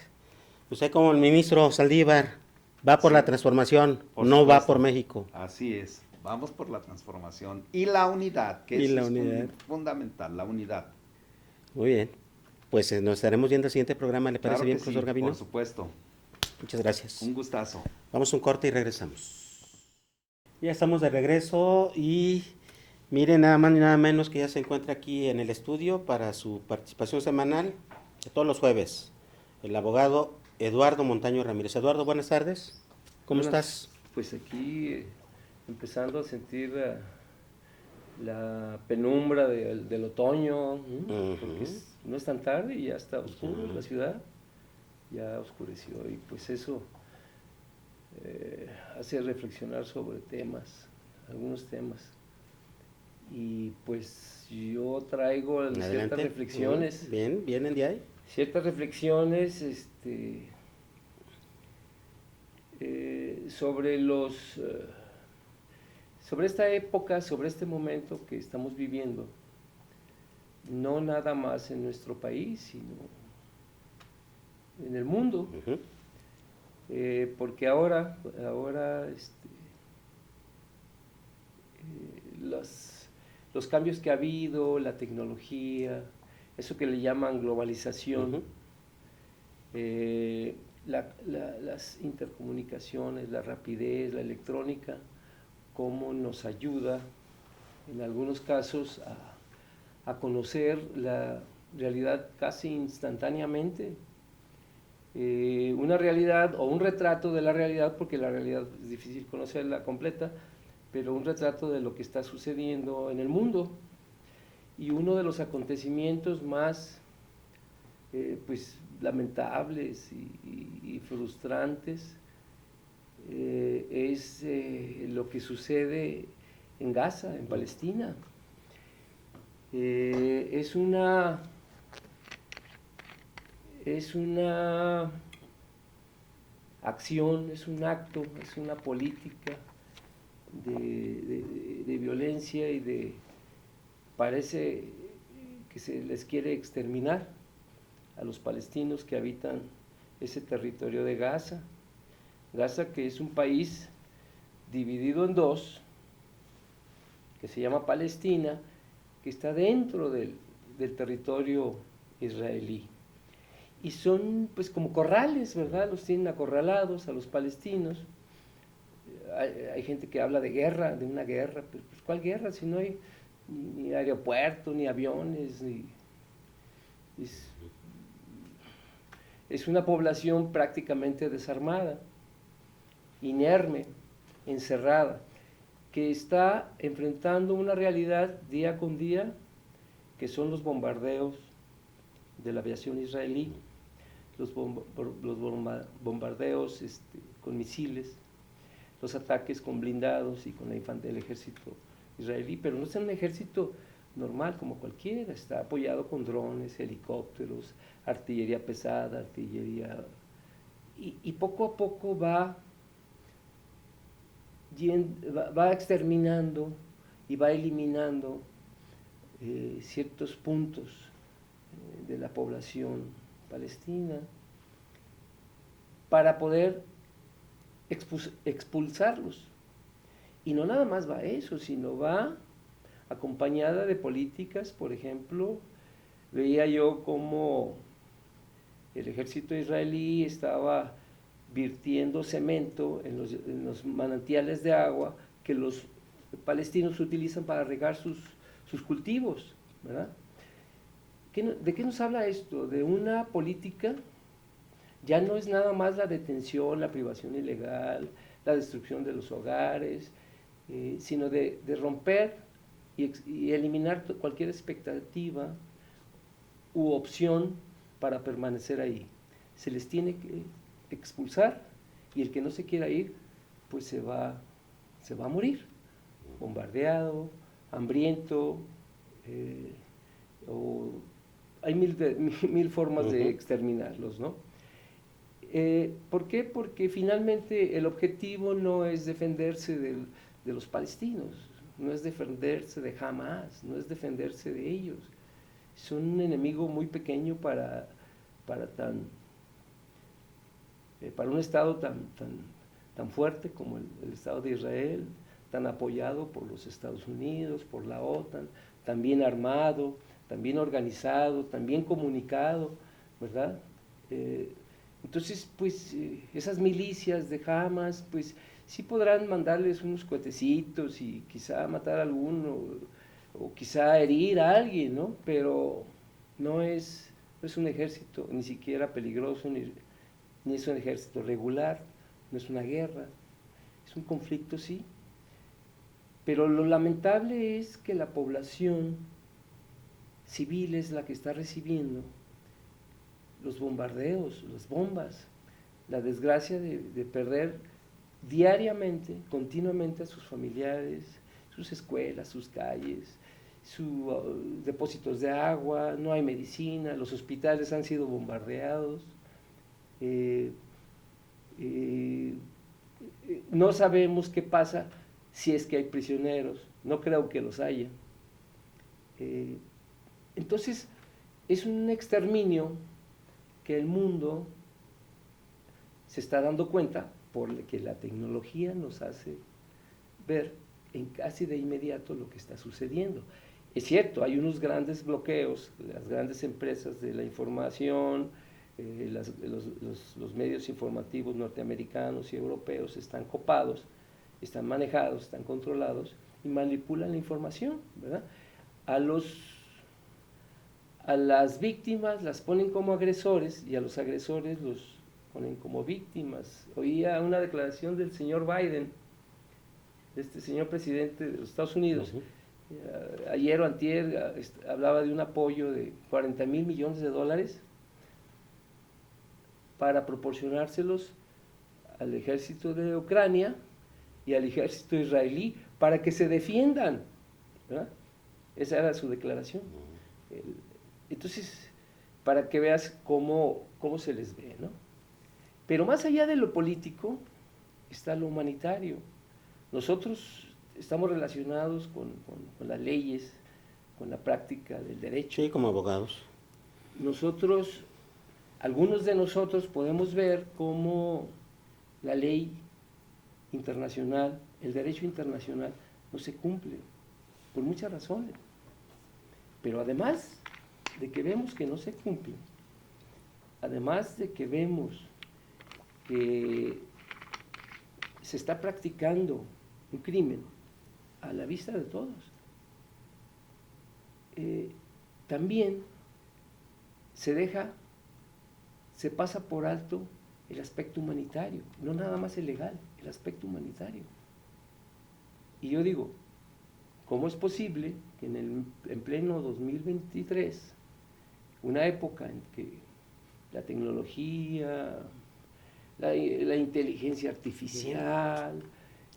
B: usted como el ministro Saldívar va por la transformación, no va por México.
C: Así es, vamos por la transformación y la unidad, que es fundamental, la unidad.
B: Muy bien, pues nos estaremos viendo el siguiente programa, ¿le parece bien, profesor Gavino?
C: Por supuesto.
B: Muchas gracias.
C: Un gustazo.
B: Vamos a un corte y regresamos. Ya estamos de regreso y miren, nada más ni nada menos que ya se encuentra aquí en el estudio para su participación semanal de todos los jueves, el abogado Eduardo Montaño Ramírez. Eduardo, buenas tardes. ¿Cómo estás?
D: Pues aquí empezando a sentir la penumbra del otoño, porque no es tan tarde y ya está oscuro la ciudad, ya oscureció, y pues eso hace reflexionar sobre algunos temas. Y pues yo traigo ciertas reflexiones.
B: Bien, ¿vienen de ahí?
D: Ciertas reflexiones sobre esta época, sobre este momento que estamos viviendo, no nada más en nuestro país, sino en el mundo, porque ahora los cambios que ha habido, la tecnología, eso que le llaman globalización, las intercomunicaciones, la rapidez, la electrónica, cómo nos ayuda en algunos casos a conocer la realidad casi instantáneamente, una realidad o un retrato de la realidad, porque la realidad es difícil conocerla completa, pero un retrato de lo que está sucediendo en el mundo. Y uno de los acontecimientos más pues lamentables y frustrantes es lo que sucede en Gaza, en Palestina. Es una acción, es un acto, es una política de violencia y parece que se les quiere exterminar a los palestinos que habitan ese territorio de Gaza. Gaza, que es un país dividido en 2, que se llama Palestina, que está dentro del territorio israelí. Y son pues como corrales, ¿verdad? Los tienen acorralados a los palestinos. Hay gente que habla de guerra, de una guerra, pues ¿cuál guerra? Si no hay ni aeropuerto, ni aviones, es una población prácticamente desarmada, inerme, encerrada, que está enfrentando una realidad día con día, que son los bombardeos de la aviación israelí, los bombardeos con misiles, los ataques con blindados y con el ejército israelí, pero no es un ejército normal como cualquiera, está apoyado con drones, helicópteros, artillería pesada, artillería, y poco a poco va exterminando y va eliminando ciertos puntos de la población palestina para poder expulsarlos. Y no nada más va eso, sino va acompañada de políticas. Por ejemplo, veía yo cómo el ejército israelí estaba virtiendo cemento en los manantiales de agua que los palestinos utilizan para regar sus cultivos, ¿verdad? ¿De qué nos habla esto? De una política, ya no es nada más la detención, la privación ilegal, la destrucción de los hogares, sino de romper y eliminar cualquier expectativa u opción para permanecer ahí. Se les tiene que expulsar, y el que no se quiera ir, pues se va a morir, bombardeado, hambriento, hay mil formas de exterminarlos, ¿no? ¿Por qué? Porque finalmente el objetivo no es defenderse de los palestinos, no es defenderse de Hamas, no es defenderse de ellos. Son un enemigo muy pequeño para un Estado tan fuerte como el Estado de Israel, tan apoyado por los Estados Unidos, por la OTAN, tan bien armado, tan bien organizado, tan bien comunicado, ¿verdad? Entonces, pues, esas milicias de Hamas, pues, sí podrán mandarles unos cohetecitos y quizá matar a alguno, o quizá herir a alguien, ¿no? Pero no es un ejército ni siquiera peligroso, ni es un ejército regular, no es una guerra, es un conflicto, sí. Pero lo lamentable es que la población civil es la que está recibiendo los bombardeos, las bombas, la desgracia de perder diariamente, continuamente a sus familiares, sus escuelas, sus calles, sus depósitos de agua, no hay medicina, los hospitales han sido bombardeados, no sabemos qué pasa si es que hay prisioneros, no creo que los haya. Entonces, es un exterminio que el mundo se está dando cuenta, porque la tecnología nos hace ver casi de inmediato lo que está sucediendo. Es cierto, hay unos grandes bloqueos, las grandes empresas de la información, los medios informativos norteamericanos y europeos están copados, están manejados, están controlados y manipulan la información, ¿verdad? A las víctimas las ponen como agresores y a los agresores los ponen como víctimas. Oía una declaración del señor Biden, de este señor presidente de los Estados Unidos, ayer o antier, hablaba de un apoyo de $40 mil millones para proporcionárselos al ejército de Ucrania y al ejército israelí para que se defiendan, ¿verdad? Esa era su declaración. Entonces, para que veas cómo se les ve, ¿no? Pero más allá de lo político está lo humanitario. Nosotros estamos relacionados con las leyes, con la práctica del derecho.
B: Sí, como abogados.
D: Algunos de nosotros podemos ver cómo la ley internacional, el derecho internacional, no se cumple. por muchas razones. Pero además de que vemos que no se cumplen, además de que vemos que se está practicando un crimen a la vista de todos, también se pasa por alto el aspecto humanitario, no nada más el legal, el aspecto humanitario. Y yo digo, ¿cómo es posible que en pleno 2023, una época en que la tecnología, la inteligencia artificial,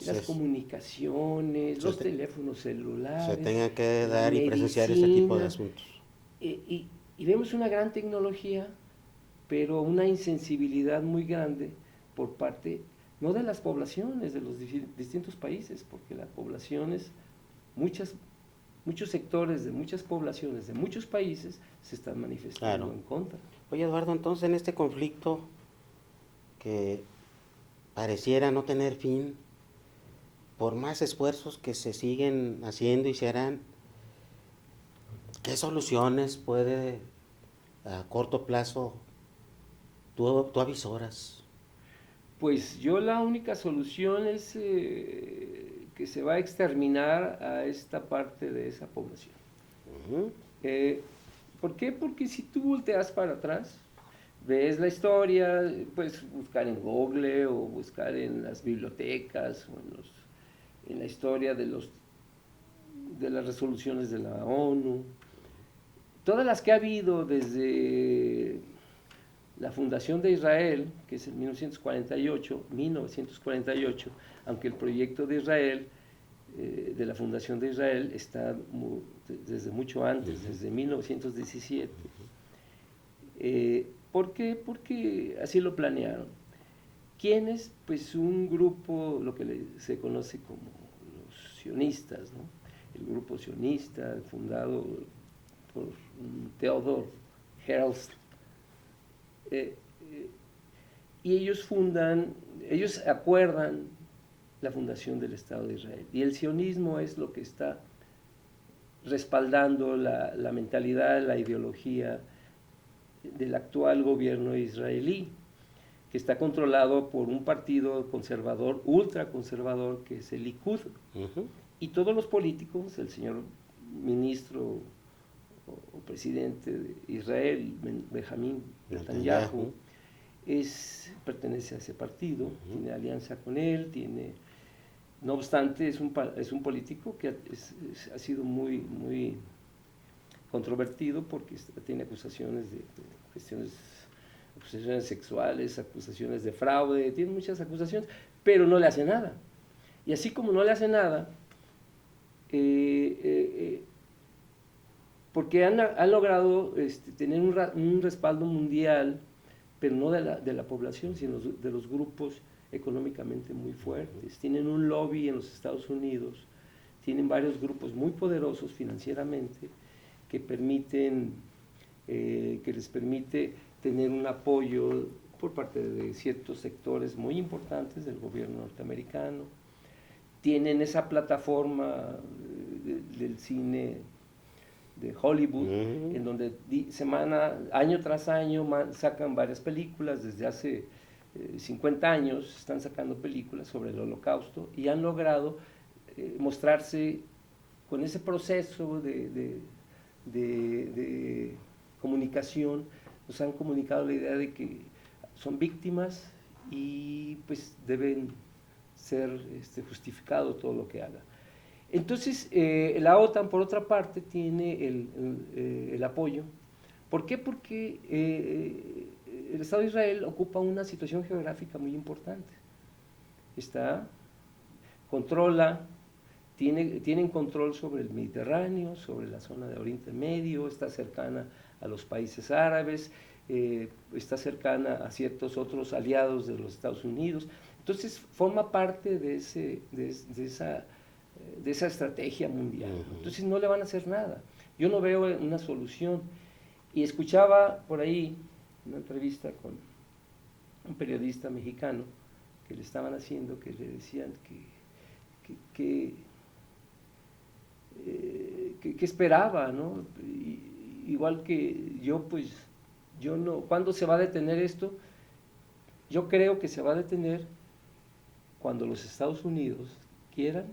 D: las comunicaciones, los teléfonos celulares,
B: se tenga que dar y presenciar este tipo de asuntos?
D: Y vemos una gran tecnología, pero una insensibilidad muy grande por parte, no de las poblaciones de los distintos países, porque las poblaciones, muchos sectores de muchas poblaciones de muchos países se están manifestando en contra.
B: Oye, Eduardo, entonces en este conflicto que pareciera no tener fin, por más esfuerzos que se siguen haciendo y se harán, ¿qué soluciones puede a corto plazo tú avisoras?
D: Pues yo la única solución es que se va a exterminar a esta parte de esa población.
B: Uh-huh.
D: ¿Por qué? Porque si tú volteas para atrás, ves la historia, puedes buscar en Google o buscar en las bibliotecas o en la historia de las resoluciones de la ONU, todas las que ha habido desde la fundación de Israel, que es en 1948, aunque el proyecto de Israel, de la fundación de Israel, está desde mucho antes, desde 1917. ¿Por qué? Porque así lo planearon. ¿Quiénes? Pues un grupo, lo que se conoce como los sionistas, ¿no? El grupo sionista fundado por Theodor Herzl. Y ellos acuerdan la fundación del Estado de Israel. Y el sionismo es lo que está respaldando la mentalidad, la ideología del actual gobierno israelí, que está controlado por un partido conservador, ultraconservador, que es el Likud.
B: Uh-huh.
D: Y todos los políticos, el señor ministro o presidente de Israel, Benjamín Netanyahu, pertenece a ese partido, uh-huh. Tiene alianza con él, no obstante es un político que ha sido muy, muy controvertido porque tiene acusaciones de acusaciones sexuales, acusaciones de fraude, tiene muchas acusaciones, pero no le hace nada. Y así como no le hace nada, porque han logrado tener un respaldo mundial, pero no de la población, sino de los grupos económicamente muy fuertes. Tienen un lobby en los Estados Unidos, tienen varios grupos muy poderosos financieramente que les permite tener un apoyo por parte de ciertos sectores muy importantes del gobierno norteamericano. Tienen esa plataforma del cine de Hollywood, uh-huh. En donde año tras año sacan varias películas. Desde hace 50 años están sacando películas sobre el Holocausto y han logrado mostrarse con ese proceso de comunicación. Nos han comunicado la idea de que son víctimas y pues deben ser justificado todo lo que haga. Entonces, la OTAN, por otra parte, tiene el apoyo. ¿Por qué? Porque el Estado de Israel ocupa una situación geográfica muy importante. Tienen control sobre el Mediterráneo, sobre la zona de Oriente Medio, está cercana a los países árabes, está cercana a ciertos otros aliados de los Estados Unidos. Entonces, forma parte de esa estrategia mundial. Entonces no le van a hacer nada. Yo no veo una solución. Y escuchaba por ahí una entrevista con un periodista mexicano que le estaban haciendo, que le decían que ¿qué esperaba, no? Igual que yo, pues, yo no, ¿cuándo se va a detener esto? Yo creo que se va a detener cuando los Estados Unidos quieran,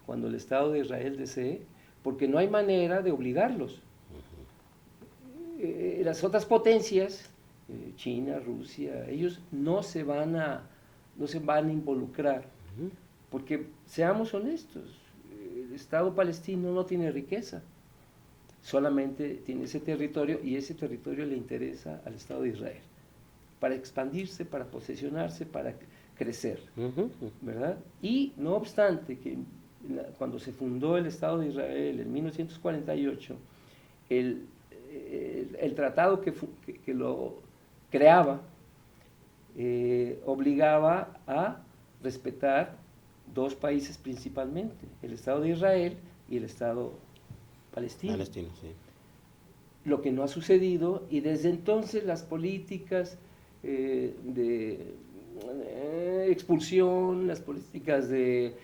D: cuando el Estado de Israel desee, porque no hay manera de obligarlos. Las otras potencias, China, Rusia, ellos no se van a involucrar, porque seamos honestos, el Estado palestino no tiene riqueza, solamente tiene ese territorio y ese territorio le interesa al Estado de Israel para expandirse, para posesionarse, para crecer, ¿verdad? Y no obstante que cuando se fundó el Estado de Israel en 1948, el tratado que lo creaba obligaba a respetar dos países principalmente, el Estado de Israel y el Estado palestino.
B: Sí.
D: Lo que no ha sucedido, y desde entonces las políticas de expulsión, las políticas de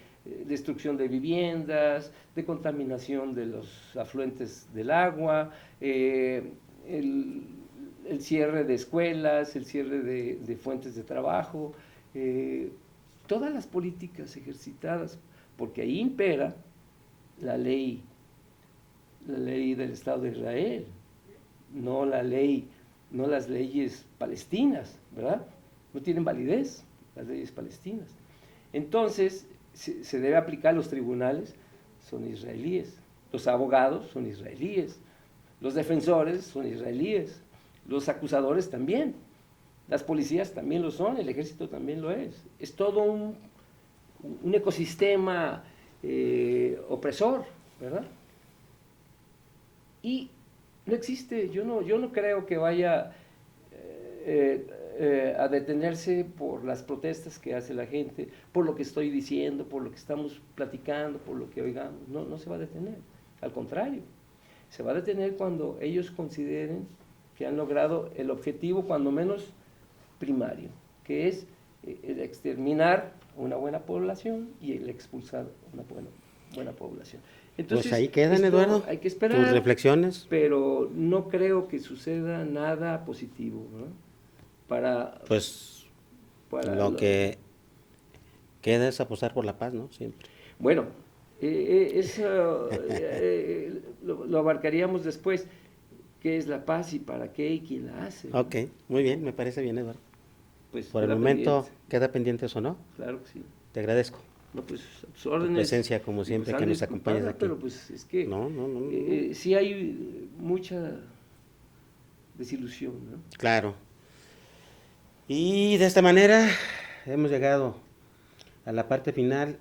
D: destrucción de viviendas, de contaminación de los afluentes del agua, el cierre de escuelas, el cierre de fuentes de trabajo, todas las políticas ejercitadas, porque ahí impera la ley del Estado de Israel, no las leyes palestinas, ¿verdad? No tienen validez las leyes palestinas. Entonces, se debe aplicar, los tribunales son israelíes, los abogados son israelíes, los defensores son israelíes, los acusadores también, las policías también lo son, el ejército también lo es. Es todo un ecosistema opresor, ¿verdad? Y no existe, yo no creo que vaya a detenerse por las protestas que hace la gente, por lo que estoy diciendo, por lo que estamos platicando, por lo que oigamos. No se va a detener, al contrario, se va a detener cuando ellos consideren que han logrado el objetivo, cuando menos primario, que es el exterminar una buena población y el expulsar una buena población. Entonces,
B: pues ahí quedan, Eduardo,
D: hay que esperar,
B: tus reflexiones.
D: pero no creo que suceda nada positivo, ¿no?
B: Pues lo que queda es apostar por la paz, ¿no? Siempre.
D: Bueno, eso lo abarcaríamos después. ¿Qué es la paz y para qué y quién la hace?
B: Ok, muy bien, me parece bien, Eduardo.
D: Pues
B: por el momento queda pendiente eso, ¿no?
D: Claro que sí.
B: Te agradezco.
D: No, pues,
B: tu presencia, como siempre, que nos acompañas aquí.
D: Pero pues es que
B: no.
D: Sí hay mucha desilusión, ¿no?
B: Claro. Y de esta manera hemos llegado a la parte final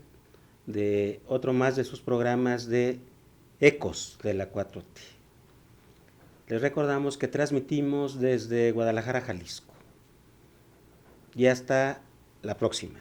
B: de otro más de sus programas de Ecos de la 4T. Les recordamos que transmitimos desde Guadalajara, Jalisco. Y hasta la próxima.